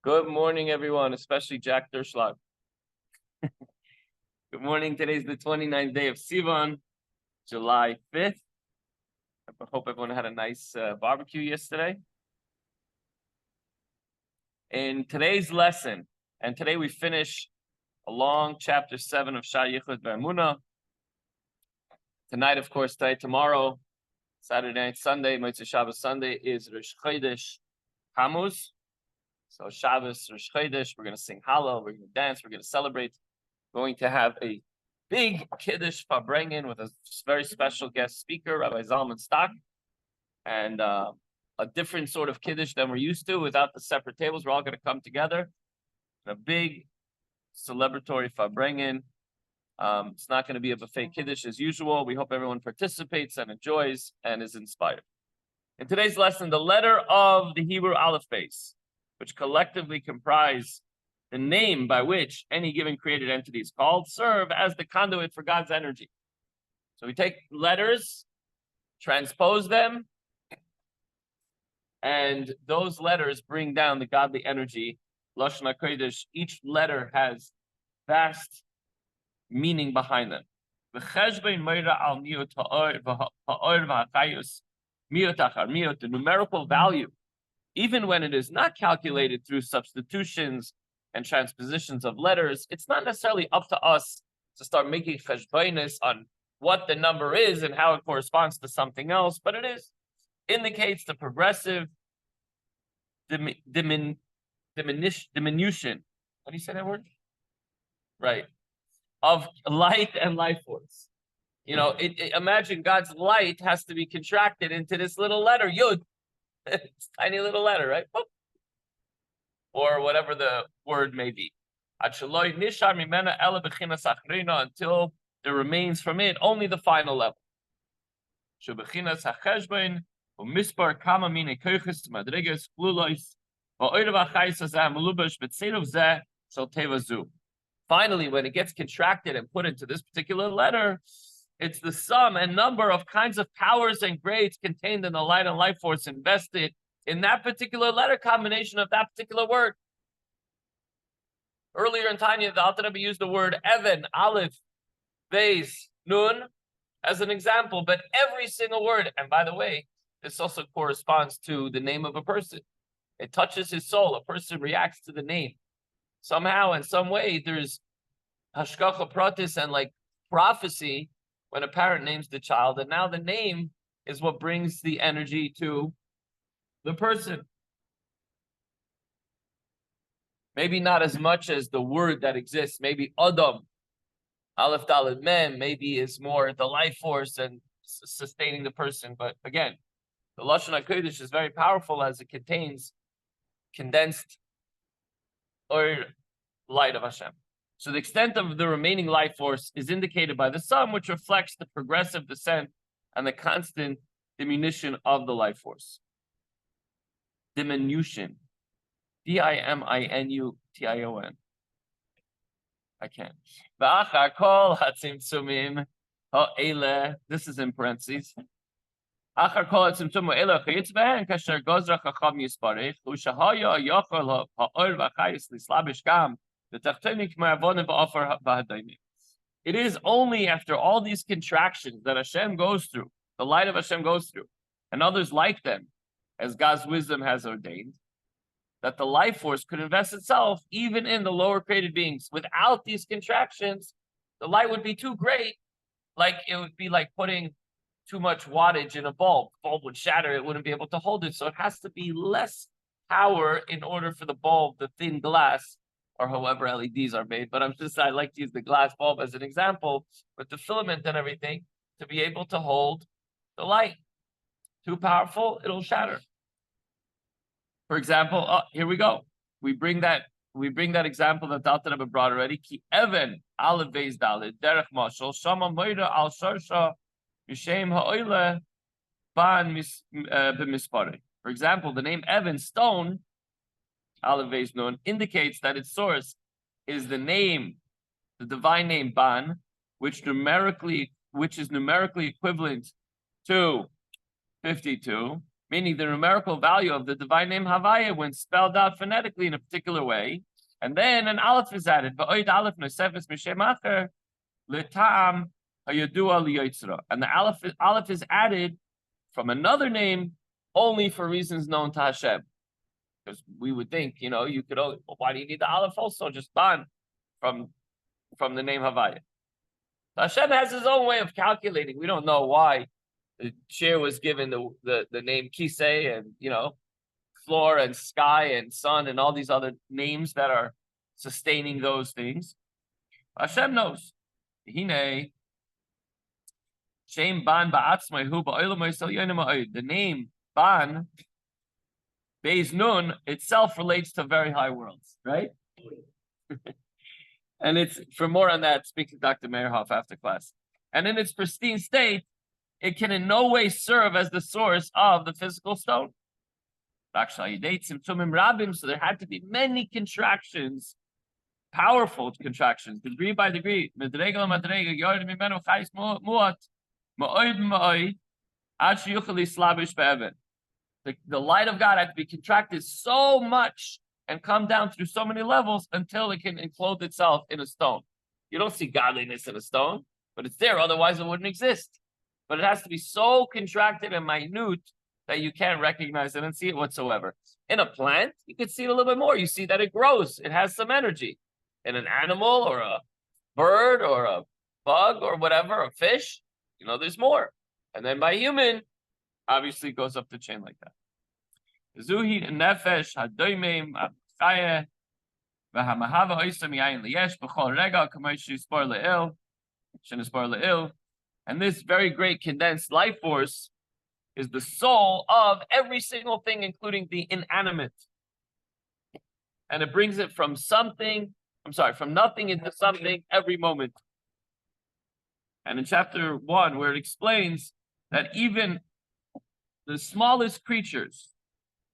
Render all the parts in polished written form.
Good morning, everyone, especially Jack Derschlag. Good morning. Today's the 29th day of Sivan, July 5th. I hope everyone had a nice barbecue yesterday. In today's lesson, and today we finish along chapter 7 of Shaar Vihaemuna. Tonight, of course, tomorrow, Saturday night, Sunday, Motzei Shabbos Sunday is Rosh Chodesh Tammuz. So Shabbos, Rosh Chodesh, we're going to sing Hallel, we're going to dance, we're going to celebrate. We're going to have a big Kiddush Fabrengen with a very special guest speaker, Rabbi Zalman Stock, and a different sort of Kiddush than we're used to without the separate tables. We're all going to come together in a big celebratory Fabrengen. It's not going to be a buffet Kiddush as usual. We hope everyone participates and enjoys and is inspired. In today's lesson, the letter of the Hebrew Aleph base, which collectively comprise the name by which any given created entity is called, serve as the conduit for God's energy. So we take letters, transpose them, and those letters bring down the godly energy. Lashon HaKodesh, each letter has vast meaning behind them. The numerical value, even when it is not calculated through substitutions and transpositions of letters, it's not necessarily up to us to start making cheshbonos on what the number is and how it corresponds to something else, but it indicates the progressive diminution. How do you say that word? Right. Of light and life force. Imagine God's light has to be contracted into this little letter, Yud. It's a tiny little letter, right? Boop. Or whatever the word may be. Until there remains from it only the final level. Finally, when it gets contracted and put into this particular letter, it's the sum and number of kinds of powers and grades contained in the light and life force invested in that particular letter combination of that particular word. Earlier in Tanya, the Alter Rebbe used the word Even, Aleph, Beis, Nun as an example, but every single word, and by the way, this also corresponds to the name of a person. It touches his soul. A person reacts to the name. Somehow, in some way, there's hashgacha pratis and like prophecy when a parent names the child, and now the name is what brings the energy to the person. Maybe not as much as the word that exists. Maybe Adam, Aleph Daled Mem, maybe is more the life force and sustaining the person. But again, the Lashon HaKodesh is very powerful as it contains condensed or light of Hashem. So the extent of the remaining life force is indicated by the sum, which reflects the progressive descent and the constant diminution of the life force. Diminution. Diminuttion. I can't. This is in parentheses. It is only after all these contractions that Hashem goes through, the light of Hashem goes through, and others like them, as God's wisdom has ordained, that the life force could invest itself even in the lower created beings. Without these contractions, the light would be too great. Like it would be like putting too much wattage in a bulb. The bulb would shatter, it wouldn't be able to hold it. So it has to be less power in order for the bulb, the thin glass, or however LEDs are made. But I like to use the glass bulb as an example, with the filament and everything, to be able to hold the light. Too powerful, it'll shatter. For example, here we go. We bring that example that Alter Rebbe brought already. Ki even Aleph Beis Daled derech mashal shama moira al sharsha mishem ha'oile ban b'mispare. For example, the name Even, stone, Aleph Beis Nun, indicates that its source is the name, the divine name Ban, which is numerically equivalent to 52. meaning the numerical value of the divine name Havaya when spelled out phonetically in a particular way, and then an aleph is added. V'oid aleph nosefes mishem acher l'tam hayadua liyotzra, and the aleph is added from another name only for reasons known to Hashem. Because we would think, you could. Why do you need the aleph also? Just ban from the name Havaya. So Hashem has his own way of calculating. We don't know why the chair was given the name Kisei and floor and sky and sun and all these other names that are sustaining those things. Hashem knows. Hine Shem ban ba'atzmai the name ban Beis Nun itself relates to very high worlds, right? And it's for more on that, speak to Dr. Meyerhoff after class. And in its pristine state, it can in no way serve as the source of the physical stone. So there had to be many contractions, powerful contractions, degree by degree. The light of God had to be contracted so much and come down through so many levels until it can enclose itself in a stone. You don't see godliness in a stone, but it's there, otherwise it wouldn't exist. But it has to be so contracted and minute that you can't recognize it and see it whatsoever. In a plant, you can see it a little bit more. You see that it grows, it has some energy. In an animal or a bird or a bug or whatever, a fish, there's more. And then by human, obviously it goes up the chain like that. Zuhi nefesh hadoimim abchaya v'hamahava oisam yayin liyesh b'chol rega k'moish yispor le'il shenispor le'il. And this very great condensed life force is the soul of every single thing, including the inanimate. And it brings it from nothing into something every moment. And in chapter 1, where it explains that even the smallest creatures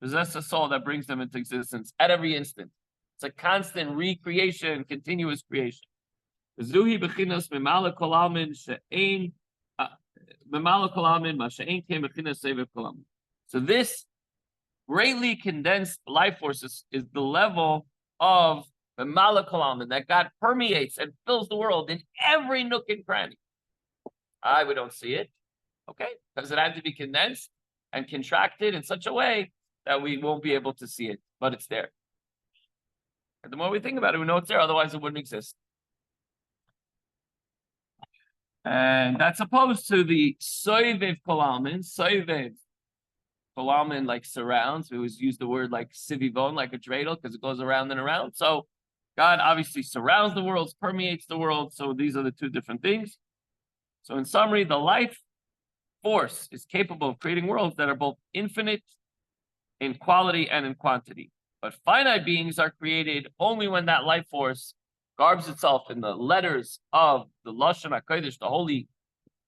possess a soul that brings them into existence at every instant. It's a constant recreation, continuous creation. So this greatly condensed life force is the level of the Malakalaman that God permeates and fills the world in every nook and cranny. We don't see it, okay? Because it had to be condensed and contracted in such a way that we won't be able to see it, but it's there. And the more we think about it, we know it's there, otherwise it wouldn't exist. And that's opposed to the Soivev Kolalmin. Soivev Kolalmin like surrounds. We always use the word like Sivivon, like a dreidel, because it goes around and around. So God obviously surrounds the world, permeates the world. So these are the two different things. So in summary, the life force is capable of creating worlds that are both infinite in quality and in quantity. But finite beings are created only when that life force garbs itself in the letters of the Lashon HaKodesh, the holy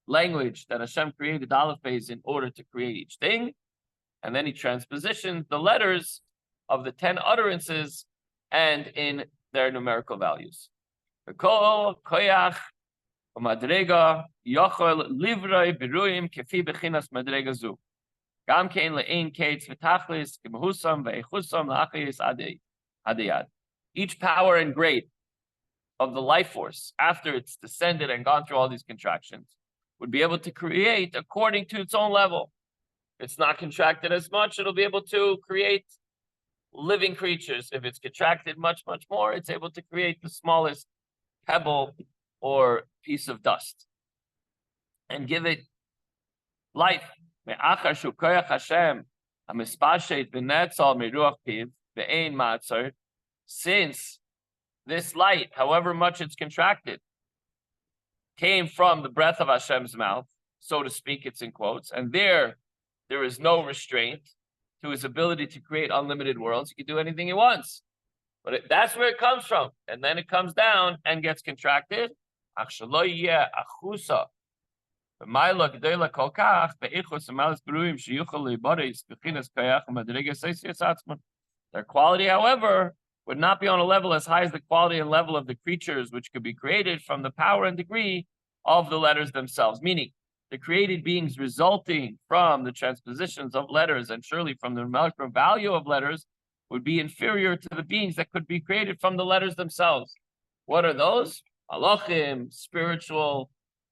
language that Hashem created, Aleph Beis, in order to create each thing. And then he transpositions the letters of the 10 utterances and in their numerical values. Kol koyach u'madrega yochol livroi beruim kefi bechinas madrega zu. Gam kein le'ein kates v'tachlis k'mehusam ve'echusam la'achayis adeyad. Each power and grade of the life force, after it's descended and gone through all these contractions, would be able to create according to its own level. If it's not contracted as much, it'll be able to create living creatures. If it's contracted much, much more, it's able to create the smallest pebble or piece of dust and give it life. Since this light, however much it's contracted, came from the breath of Hashem's mouth, so to speak, it's in quotes, and there is no restraint to his ability to create unlimited worlds. He can do anything he wants. But that's where it comes from. And then it comes down and gets contracted. Their quality, however, would not be on a level as high as the quality and level of the creatures which could be created from the power and degree of the letters themselves. Meaning, the created beings resulting from the transpositions of letters, and surely from the molecular value of letters, would be inferior to the beings that could be created from the letters themselves. What are those? Malachim, spiritual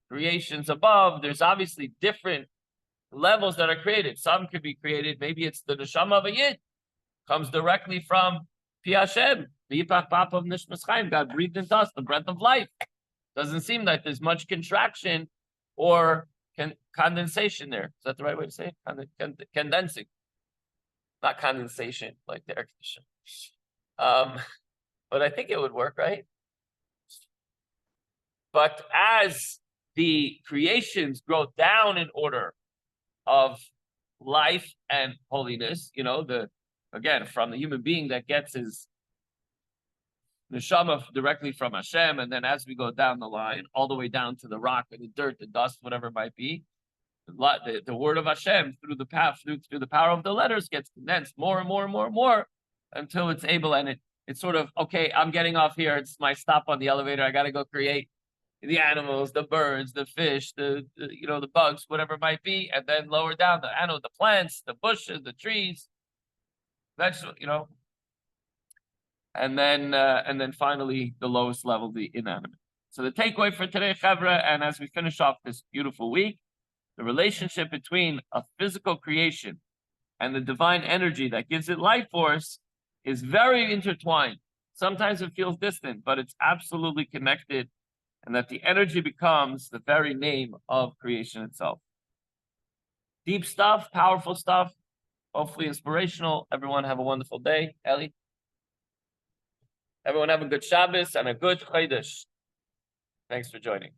creations above. There's obviously different levels that are created. Some could be created, maybe it's the neshama of a yid, comes directly from Pi Hashem, the Yipach Pap of Nishmas Chaim. God breathed into us the breath of life. Doesn't seem like there's much contraction or condensation there. Is that the right way to say it? Condensing. Not condensation, like the air conditioner. But I think it would work, right? But as the creations grow down in order of life and holiness, again, from the human being that gets his neshama directly from Hashem, and then as we go down the line, all the way down to the rock or the dirt, the dust, whatever it might be, the word of Hashem through the power of the letters gets condensed more and more and more and more until it's able, and it's sort of, okay, I'm getting off here. It's my stop on the elevator. I got to go create the animals, the birds, the fish, the bugs, whatever it might be, and then lower down the plants, the bushes, the trees, vegetables, and then finally the lowest level, the inanimate. So the takeaway for today, Chevra, and as we finish off this beautiful week, the relationship between a physical creation and the divine energy that gives it life force is very intertwined. Sometimes it feels distant, but it's absolutely connected, and that the energy becomes the very name of creation itself. Deep stuff, powerful stuff, hopefully inspirational. Everyone have a wonderful day. Ellie? Everyone have a good Shabbos and a good Chodesh. Thanks for joining.